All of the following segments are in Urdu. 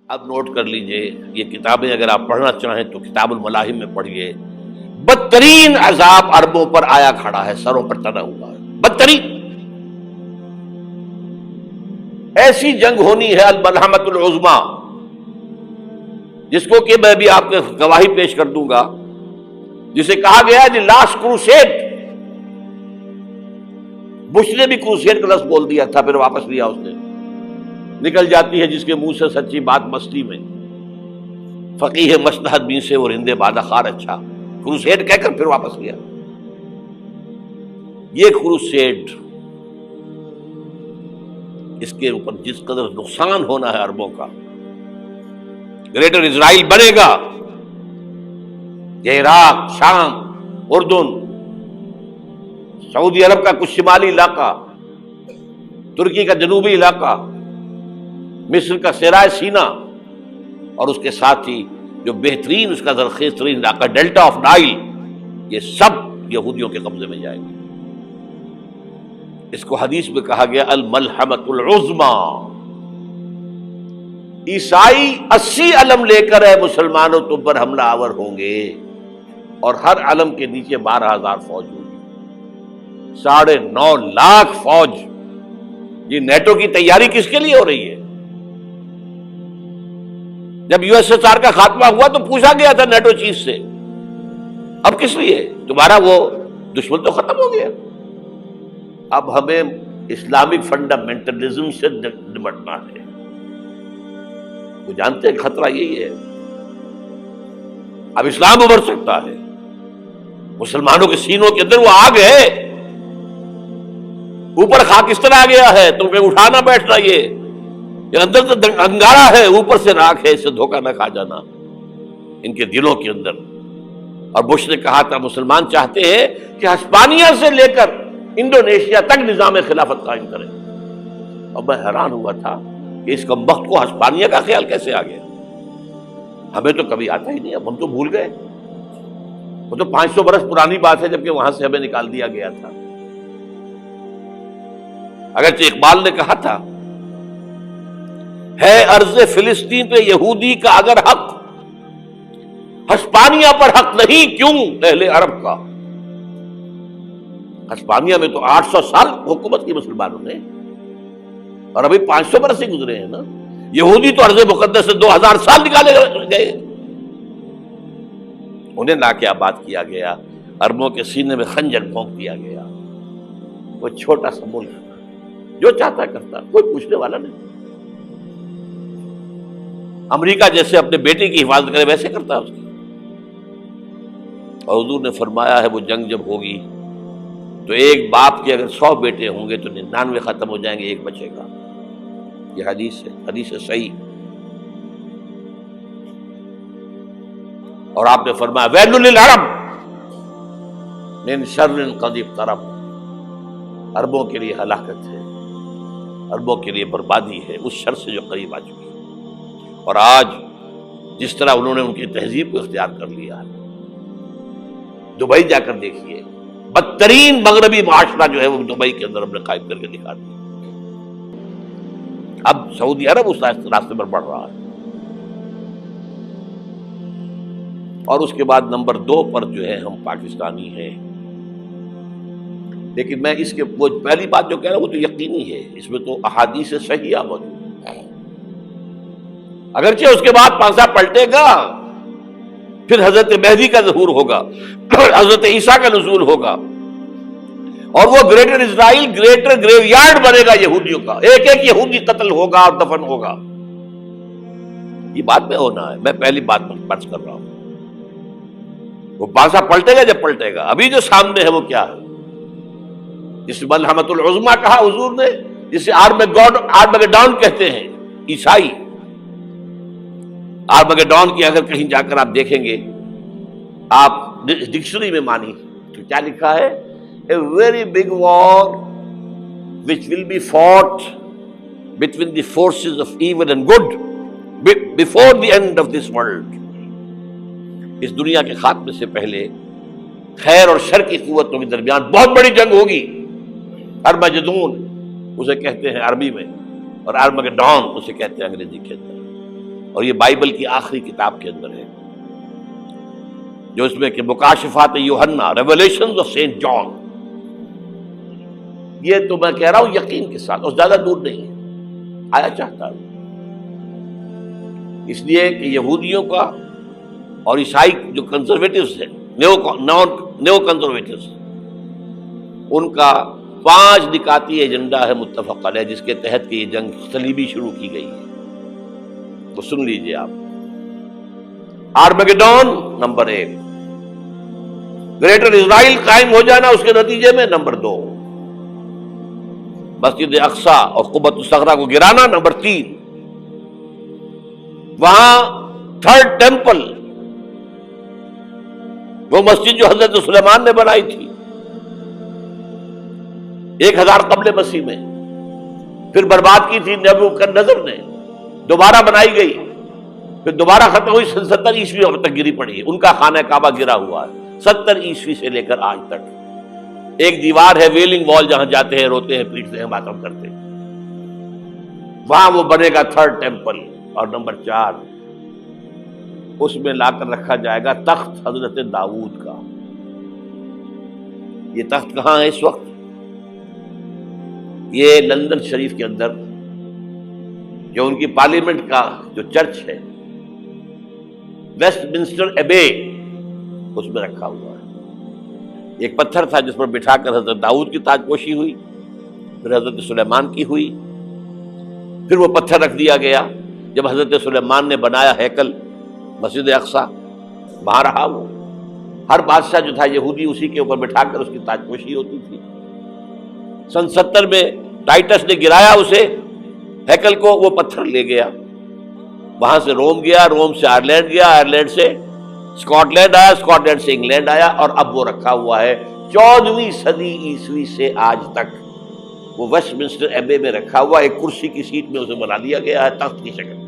اب نوٹ کر لیجئے، یہ کتابیں اگر آپ پڑھنا چاہیں تو کتاب الملاحم میں پڑھیے۔ بدترین عذاب عربوں پر آیا کھڑا ہے، سروں پر تنا ہوا ہے، بدترین۔ ایسی جنگ ہونی ہے الملحمۃ العظمیٰ، جس کو کہ میں بھی آپ کو گواہی پیش کر دوں گا، جسے کہا گیا ہے دی لاسٹ کروسیڈ۔ بش نے بھی کروسیڈ کا لفظ بول دیا تھا، پھر واپس لیا اس نے۔ نکل جاتی ہے جس کے منہ سے سچی بات مستی میں، فقیہ مصلحت بین سے اور ہندے بادہ خار اچھا، کروسیڈ کہہ کر پھر واپس لیا۔ یہ کروسیڈ، اس کے اوپر جس قدر نقصان ہونا ہے عربوں کا، گریٹر اسرائیل بنے گا، یہ عراق، شام، اردن، سعودی عرب کا کچھ شمالی علاقہ، ترکی کا جنوبی علاقہ، مصر کا صحرائے سینا، اور اس کے ساتھ ہی جو بہترین اس کا زرخیز ترین علاقہ ڈیلٹا آف نائل، یہ سب یہودیوں کے قبضے میں جائے گا۔ اس کو حدیث میں کہا گیا الملحمۃ العظمیٰ۔ عیسائی 80 علم لے کر ہے مسلمانوں تم پر حملہ آور ہوں گے، اور ہر علم کے نیچے 12,000 فوج ہوگی، 9.5 لاکھ فوج۔ یہ نیٹو کی تیاری کس کے لیے ہو رہی ہے؟ جب یو ایس ایس آر کا خاتمہ ہوا تو پوچھا گیا تھا نیٹو چیف سے، اب کس لیے؟ تمہارا وہ دشمن تو ختم ہو گیا، اب ہمیں اسلامک فنڈامنٹلزم سے نمٹنا ہے۔ وہ جانتے ہیں خطرہ یہی ہے، اب اسلام ابھر سکتا ہے، مسلمانوں کے سینوں کے اندر وہ آگ ہے، اوپر خاکستر آ گیا ہے، تمہیں اٹھانا بیٹھنا، یہ اندر تو انگارہ ہے، اوپر سے راکھ ہے، اس سے دھوکہ نہ کھا جانا ان کے دلوں کے اندر۔ اور بش نے کہا تھا مسلمان چاہتے ہیں کہ ہسپانیہ سے لے کر انڈونیشیا تک نظام خلافت قائم کریں، اور میں حیران ہوا تھا کہ اس کمبخت کو ہسپانیہ کا خیال کیسے آ گیا؟ ہمیں تو کبھی آتا ہی نہیں، اب ہم تو بھول گئے، وہ تو 500 برس پرانی بات ہے جبکہ وہاں سے ہمیں نکال دیا گیا تھا۔ اگرچہ اقبال نے کہا تھا ہے ارض فلسطین پہ یہودی کا اگر حق، ہسپانیہ پر حق نہیں کیوں اہل عرب کا؟ ہسپانیہ میں تو 800 سال حکومت کی مسلمانوں نے، اور ابھی 500 برس سے گزرے ہیں نا۔ یہودی تو ارض مقدس سے 2000 سال نکالے گئے، انہیں لا کے آباد کیا گیا، عربوں کے سینے میں خنجر پھونک دیا گیا۔ وہ چھوٹا سا ملک جو چاہتا کرتا، کوئی پوچھنے والا نہیں۔ امریکہ جیسے اپنے بیٹے کی حفاظت کرے ویسے کرتا ہے اس کی۔ اور حضور نے فرمایا ہے وہ جنگ جب ہوگی تو ایک باپ کے اگر 100 بیٹے ہوں گے تو 99 ختم ہو جائیں گے، ایک بچے گا۔ یہ حدیث ہے، حدیث ہے صحیح۔ اور آپ نے فرمایا ویل للعرب من شر قد اقترب، عربوں کے لیے ہلاکت ہے، عربوں کے لیے بربادی ہے اس شر سے جو قریب آ چکی ہے۔ اور آج جس طرح انہوں نے ان کی تہذیب کو اختیار کر لیا ہے، دبئی جا کر دیکھیے، بدترین مغربی معاشرہ جو ہے وہ دبئی کے اندر ہم نے قائم کر کے دکھا دیا۔ اب سعودی عرب اس راستے پر بڑھ رہا ہے۔ اور اس کے بعد نمبر 2 پر جو ہے ہم پاکستانی ہیں، لیکن میں اس کے وہ پہلی بات جو کہہ رہا ہوں وہ تو یقینی ہے، اس میں تو احادیث صحیحہ موجود ہے۔ اگرچہ اس کے بعد پانسا پلٹے گا، پھر حضرت مہدی کا ظہور ہوگا، حضرت عیسیٰ کا نزول ہوگا، اور وہ گریٹر اسرائیل گریٹر گریو یارڈ بنے گا یہودیوں کا، ایک ایک یہودی قتل ہوگا اور دفن ہوگا۔ یہ بات میں ہونا ہے، میں پہلی بات پر فرض کر رہا ہوں۔ وہ پانسا پلٹے گا جب پلٹے گا، ابھی جو سامنے ہے وہ کیا ہے؟ جس ملحمۃ العظمیٰ کہا حضور نے، جسے آرمگیڈون کہتے ہیں عیسائی۔ آرمگیڈون کی اگر کہیں جا کر آپ دیکھیں گے، آپ ڈکشنری میں مانی تو کیا لکھا ہے؟ A very big war which will be fought between the forces of evil and good before the end of this world۔ اس دنیا کے خاتمے سے پہلے خیر اور شر کی قوتوں کے درمیان بہت بڑی جنگ ہوگی۔ ارمجدون اسے کہتے ہیں عربی میں، اور آرمگیڈون اسے کہتے ہیں انگریزی کے اندر۔ اور یہ بائبل کی آخری کتاب کے اندر ہے، جو اس میں کہ مکاشفات یوحنا، ریولیشنز آف سینٹ جان. یہ تو میں کہہ رہا ہوں یقین کے ساتھ، اور زیادہ دور نہیں ہے، آیا چاہتا ہوں. اس لیے کہ یہودیوں کا اور عیسائی جو کنزرویٹوز ہیں، نیو کنزرویٹوز، ان کا 5 نکاتی ایجنڈا ہے متفق علیہ، جس کے تحت کہ یہ جنگ صلیبی شروع کی گئی ہے. تو سن لیجئے آپ. آرمیگیڈون نمبر 1، گریٹر اسرائیل قائم ہو جانا اس کے نتیجے میں نمبر 2، مسجد اقصی اور قبۃ الصخرہ کو گرانا نمبر 3، وہاں 3rd ٹیمپل، وہ مسجد جو حضرت سلیمان نے بنائی تھی 1000 قبل مسیح میں، پھر برباد کی تھی نبوکدنضر نے، دوبارہ بنائی گئی، پھر دوبارہ ختم ہوئی 70 عیسوی تک گری پڑی ہے. ان کا خانہ کعبہ گرا ہوا ہے 70 عیسوی سے لے کر آج تک. ایک دیوار ہے ویلنگ وال، جہاں جاتے ہیں، روتے ہیں، پیٹتے ہیں، ماتم کرتے ہیں، وہاں وہ بنے گا 3rd ٹیمپل. اور نمبر 4، اس میں لا کر رکھا جائے گا تخت حضرت داؤد کا. یہ تخت کہاں ہے اس وقت؟ یہ لندن شریف کے اندر، جو ان کی پارلیمنٹ کا جو چرچ ہے، ویسٹ منسٹر ایبے، اس میں رکھا ہوا ہے. ایک پتھر تھا جس پر بٹھا کر حضرت داؤد کی تاج پوشی ہوئی، پھر حضرت سلیمان کی ہوئی، پھر وہ پتھر رکھ دیا گیا جب حضرت سلیمان نے بنایا ہیکل مسجد اقصی، وہاں رہا وہ. ہر بادشاہ جو تھا یہودی اسی کے اوپر بٹھا کر اس کی تاج پوشی ہوتی تھی. سن 70 میں ٹائٹس نے گرایا اسے، ہیکل کو، وہ پتھر لے گیا، وہاں سے روم گیا، روم سے آئرلینڈ گیا، آئرلینڈ سے اسکاٹ لینڈ آیا، اسکاٹ لینڈ سے انگلینڈ آیا، اور اب وہ رکھا ہوا ہے 14ویں صدی عیسوی سے آج تک. وہ ویسٹ منسٹر ایبے میں رکھا ہوا، ایک کرسی کی سیٹ میں اسے بنا دیا گیا ہے تخت کی شکل میں.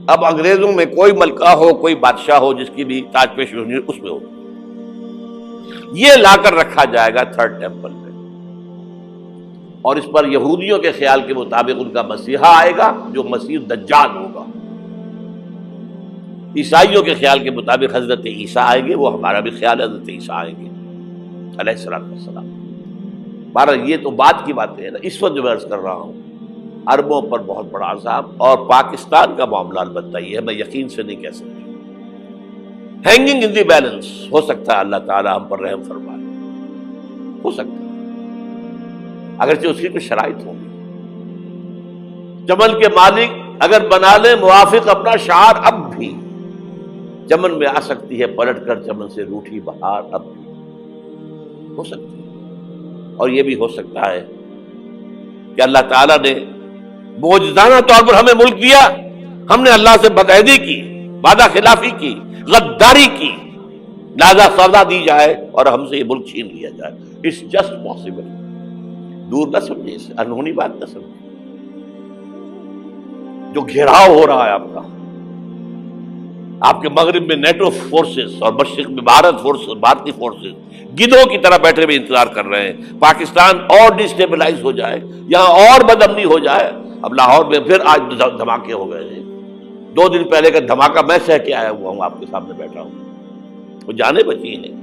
اب انگریزوں میں کوئی ملکہ ہو، کوئی بادشاہ ہو، جس کی بھی تاج پوشی ہونی اس میں ہو، یہ لا کر رکھا جائے گا 3rd ٹیمپل میں. اور اس پر یہودیوں کے خیال کے مطابق ان کا مسیحا آئے گا جو مسیح دجال ہوگا. عیسائیوں کے خیال کے مطابق حضرت عیسیٰ آئیں گے، وہ ہمارا بھی خیال ہے حضرت عیسیٰ آئیں گے علیہ السلام. بہرحال یہ تو بعد کی باتیں ہیں نا. اس وقت جو میں عرض کر رہا ہوں، عربوں پر بہت بڑا عذاب، اور پاکستان کا معاملہ البتہ یہ ہے، میں یقین سے نہیں کہہ سکتا. ہینگنگ ان دی بیلنس، ہو سکتا ہے اللہ تعالیٰ ہم پر رحم فرمائے، ہو سکتا ہے، اگرچہ اس کی کچھ شرائط ہوں گی. چمن کے مالک اگر بنا لے موافق اپنا شعار، اب بھی چمن میں آ سکتی ہے پلٹ کر چمن سے روٹھی بہار، اب بھی ہو سکتی ہے. اور یہ بھی ہو سکتا ہے کہ اللہ تعالیٰ نے معجزانہ طور پر ہمیں ملک دیا، ہم نے اللہ سے بدعہدی کی، وعدہ خلافی کی، غداری کی، لہذا سزا دی جائے اور ہم سے یہ ملک چھین لیا جائے. It's just possible. دور نہ سمجھے، اسے انہونی بات نہ سمجھے. جو گھیراؤ ہو رہا ہے آپ کے مغرب میں نیٹو فورسز اور مشرق میں بھارتی فورسز گدھوں کی طرح بیٹھے ہوئے انتظار کر رہے ہیں پاکستان اور ڈسٹیبلائز ہو جائے، یہاں اور بدامنی ہو جائے. اب لاہور میں پھر آج دھماکے ہو گئے ہیں. 2 دن پہلے کا دھماکہ میں سہ کے آیا ہوا ہوں، آپ کے سامنے بیٹھا ہوں. وہ جانیں بچی ہیں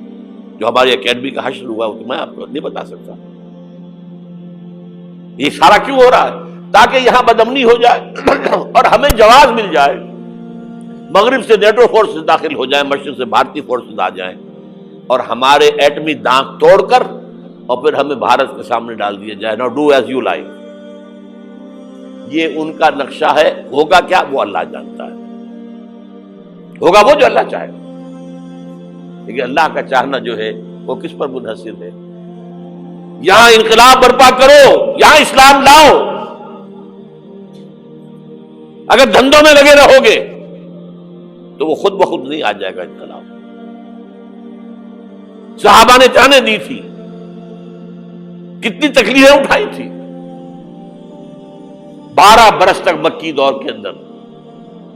جو ہماری اکیڈمی کا حشر ہوا، وہ تو میں آپ کو نہیں بتا سکتا. یہ سارا کیوں ہو رہا ہے؟ تاکہ یہاں بدامنی ہو جائے اور ہمیں جواز مل جائے. مغرب سے نیٹو فورسز داخل ہو جائیں، مشرق سے بھارتی فورسز آ جائیں اور ہمارے ایٹمی دانت توڑ کر اور پھر ہمیں بھارت کے سامنے ڈال دیا جائے. نو ڈو ایز یو لائک. یہ ان کا نقشہ ہے. ہوگا کیا وہ اللہ جانتا ہے، ہوگا وہ جو اللہ چاہے. لیکن اللہ کا چاہنا جو ہے وہ کس پر منحصر ہے؟ یہاں انقلاب برپا کرو، یہاں اسلام لاؤ. اگر دھندوں میں لگے رہو گے تو وہ خود بخود نہیں آ جائے گا انقلاب. صحابہ نے جانیں دی تھی، کتنی تکلیفیں اٹھائی تھی. 12 برس تک مکی دور کے اندر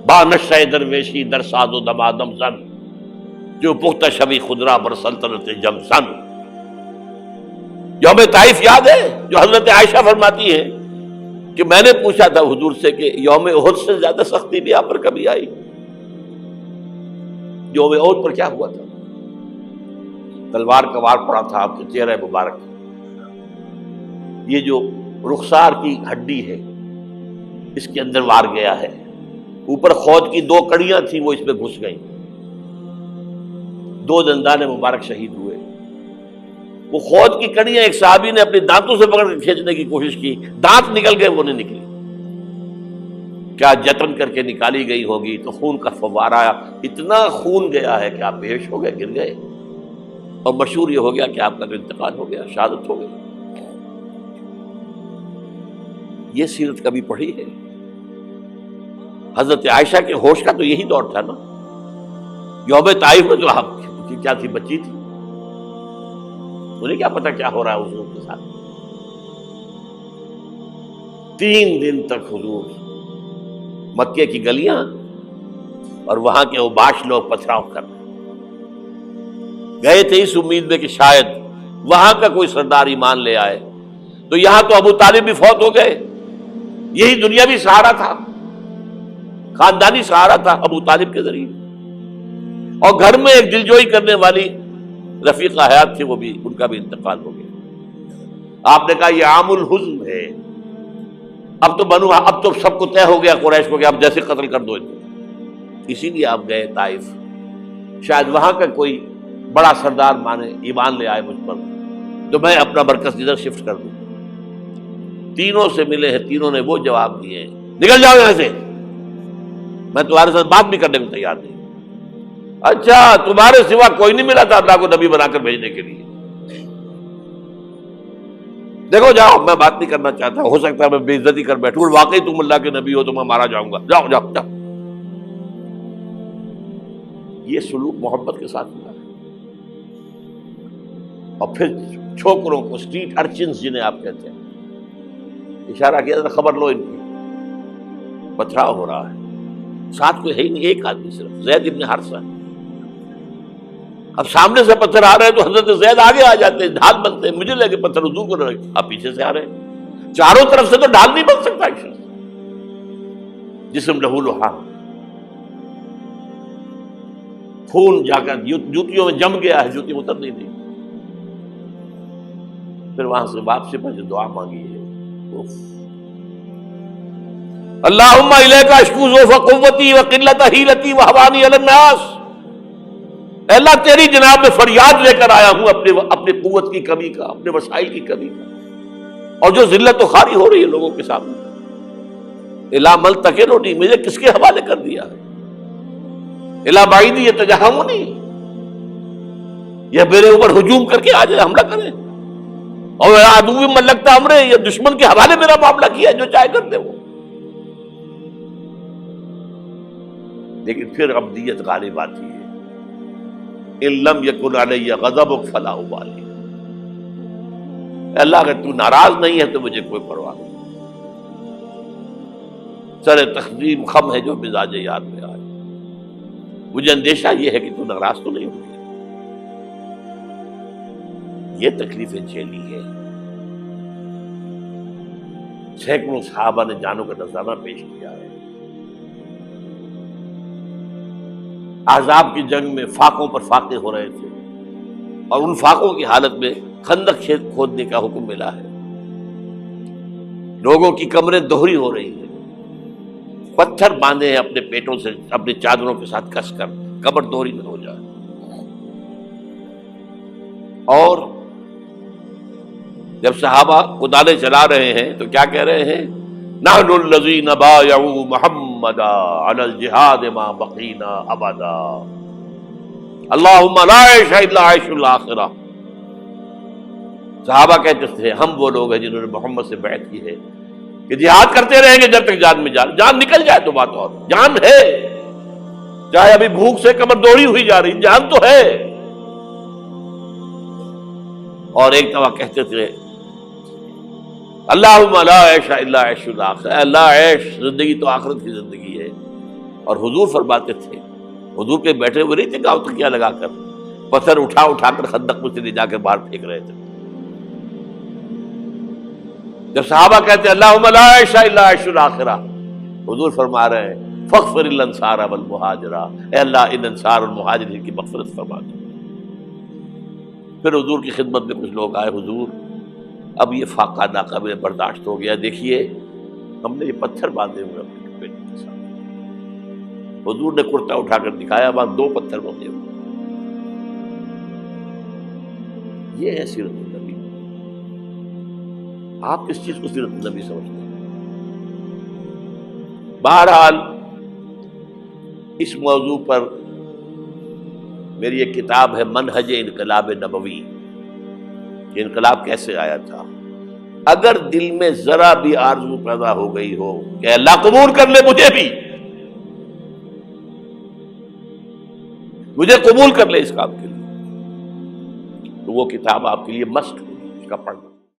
با نشہ درویشی در ساز و دمادم زن، جو پختہ شبی خدرا بر سلطنت جم سن. یوم طائف یاد ہے جو حضرت عائشہ فرماتی ہے کہ میں نے پوچھا تھا حضور سے کہ یوم احد سے زیادہ سختی بھی آپ پر کبھی آئی؟ یوم احد پر کیا ہوا تھا؟ تلوار کا وار پڑا تھا آپ کے چہرہ مبارک، یہ جو رخسار کی ہڈی ہے اس کے اندر وار گیا ہے، اوپر خود کی 2 کڑیاں تھیں وہ اس میں گھس گئیں، 2 دندان مبارک شہید ہوئے۔ وہ خود کی کڑیاں ایک صحابی نے اپنے دانتوں سے پکڑ کے کھینچنے کی کوشش کی، دانت نکل گئے، وہ نہیں نکلی، کیا جتن کر کے نکالی گئی ہوگی تو خون کا فوارہ آیا، اتنا خون گیا ہے کہ آپ بے ہوش ہو گئے، گر گئے، اور مشہور یہ ہو گیا کہ آپ کا تو انتقال ہو گیا، شہادت ہو گئی۔ یہ سیرت کبھی پڑھی ہے؟ حضرت عائشہ کے ہوش کا تو یہی دور تھا نا، یوم طائف میں جو آپ کی کیا تھی، بچی تھی، انہیں کیا پتا کیا ہو رہا ہے حضور کے ساتھ۔ 3 دن تک حضور مکے کی گلیاں اور وہاں کے اوباش لوگ پتھراؤ کر گئے تھے اس امید میں کہ شاید وہاں کا کوئی سردار ایمان لے آئے، تو یہاں تو ابو طالب بھی فوت ہو گئے، یہی دنیاوی سہارا تھا، خاندانی سہارا تھا ابو طالب کے ذریعے، اور گھر میں ایک دلجوئی کرنے والی رفیقہ حیات تھی، وہ بھی، ان کا بھی انتقال ہو گیا۔ آپ نے کہا یہ عام الحزن ہے، اب تو سب کو طے ہو گیا قریش کو کہ اب جیسے قتل کر دو انہیں، اسی لیے آپ گئے طائف، شاید وہاں کا کوئی بڑا سردار مانے ایمان لے آئے مجھ پر تو میں اپنا مرکز ادھر شفٹ کر دوں۔ تینوں سے ملے ہیں، تینوں نے وہ جواب دیے، نکل جاؤ یہاں سے، میں تمہارے ساتھ بات بھی کرنے کو تیار نہیں۔ اچھا، تمہارے سوا کوئی نہیں ملا تھا اللہ کو نبی بنا کر بھیجنے کے لیے؟ دیکھو جاؤ، میں بات نہیں کرنا چاہتا، ہو سکتا ہے میں بے عزتی کر بیٹھوں، اور واقعی تم اللہ کے نبی ہو تو میں مارا جاؤں گا، جاؤ جاؤ جاؤ۔ یہ سلوک محبت کے ساتھ ملا ہے۔ اور پھر چھوکروں کو، اسٹریٹ ارچنز جنہیں آپ کہتے ہیں، اشارہ کیا، خبر لو ان کی، پتھراؤ ہو رہا ہے، ساتھ کوئی ہے ہی نہیں، ایک آدمی صرف، زید ابن حارثہ۔ اب سامنے سے پتھر آ رہے ہیں تو حضرت زید آگے آ جاتے ہیں، ڈھال بنتے ہیں، مجھے لگے پتھر حضور کو لگے، آپ پیچھے سے آ رہے ہیں، چاروں طرف سے تو ڈھال نہیں بن سکتا ایک شخص، جسم لہو لہان، خون جا کر جوتیوں میں جم گیا ہے، جوتی اتر نہیں دی۔ پھر وہاں سے واپسی پر جو دعا مانگی ہے، اللہم الیک اشکو ضعف قوتی وقلت حیلتی وہوانی علی الناس، اے اللہ تیری جناب میں فریاد لے کر آیا ہوں اپنے قوت کی کمی کا، اپنے وسائل کی کمی کا، اور جو ذلت و خواری ہو رہی ہے لوگوں کے سامنے، الا ملتقننی، مجھے کس کے حوالے کر دیا ہے، الا بعیدی یتجہمنی، یہ میرے اوپر ہجوم کر کے آ جائے، حملہ کرے، اور عدو ملکتا امرے، یہ دشمن کے حوالے میرا معاملہ کیا، جو چاہے کر دے وہ۔ لیکن پھر عبدیت غالب آتی ہے، ان لم یکن علی غضبک فلا ابالی، اللہ اگر تو ناراض نہیں ہے تو مجھے کوئی پرواہ نہیں، سر تقدیم خم ہے جو مزاج یاد میں آئے، مجھے اندیشہ یہ ہے کہ تو ناراض تو نہیں ہوگی۔ یہ تکلیفیں جھیلی ہے، سینکڑوں صحابہ نے جانوں کا نذرانہ پیش کیا ہے، احزاب کی جنگ میں فاقوں پر فاقے ہو رہے تھے، اور ان فاقوں کی حالت میں خندق کھودنے کا حکم ملا ہے، لوگوں کی کمریں دوہری ہو رہی ہیں، پتھر باندھے ہیں اپنے پیٹوں سے، اپنی چادروں کے ساتھ کس کر کمر دوہری نہ ہو جائے، اور جب صحابہ کدالیں چلا رہے ہیں تو کیا کہہ رہے ہیں، نحن الذین بایعوا محمدا علی الجہاد ما بقینا ابدا، اللہم لا عیش الا عیش الاخرہ۔ صحابہ کہتے تھے ہم وہ لوگ ہیں جنہوں نے محمد سے بیعت کی ہے کہ جہاد کرتے رہیں گے جب تک جان میں جان نکل جائے تو بات، اور جان ہے، چاہے ابھی بھوک سے کمر دوڑی ہوئی جا رہی، جان تو ہے۔ اور ایک دفعہ کہتے تھے اللہم لا عیش الا عیش الاخرہ، اللہ عیش، زندگی تو آخرت کی زندگی ہے۔ اور حضور فرماتے تھے، حضور کے بیٹھے ہوئے نہیں تھے گاؤں تکیہ لگا کر، پتھر اٹھا اٹھا کر خندق میں سے لے جا کے باہر پھینک رہے تھے۔ جب صحابہ کہتے ہیں اللہم لا عیش الا عیش الآخرہ، حضور فرما رہے ہیں فاغفر الانصار والمہاجرہ، اے اللہ ان انصار اور مہاجرین کی مغفرت فرما دو۔ پھر حضور کی خدمت میں کچھ لوگ آئے، حضور اب یہ فاقہ ناقابل برداشت ہو گیا، دیکھیے ہم نے یہ پتھر باندھے ہوئے اپنے پیٹ کے ساتھ۔ حضور نے کرتا اٹھا کر دکھایا، وہاں 2 پتھر بندھے ہوئے۔ یہ ہے سیرت النبی۔ آپ کس چیز کو سیرت النبی سمجھتے ہیں؟ بہرحال اس موضوع پر میری ایک کتاب ہے منہج انقلاب نبوی، کہ انقلاب کیسے آیا تھا۔ اگر دل میں ذرا بھی آرزو پیدا ہو گئی ہو کہ اللہ قبول کر لے مجھے قبول کر لے اس کام کے لیے، تو وہ کتاب آپ کے لیے مسٹ ہوگی، اس کا پڑھنا۔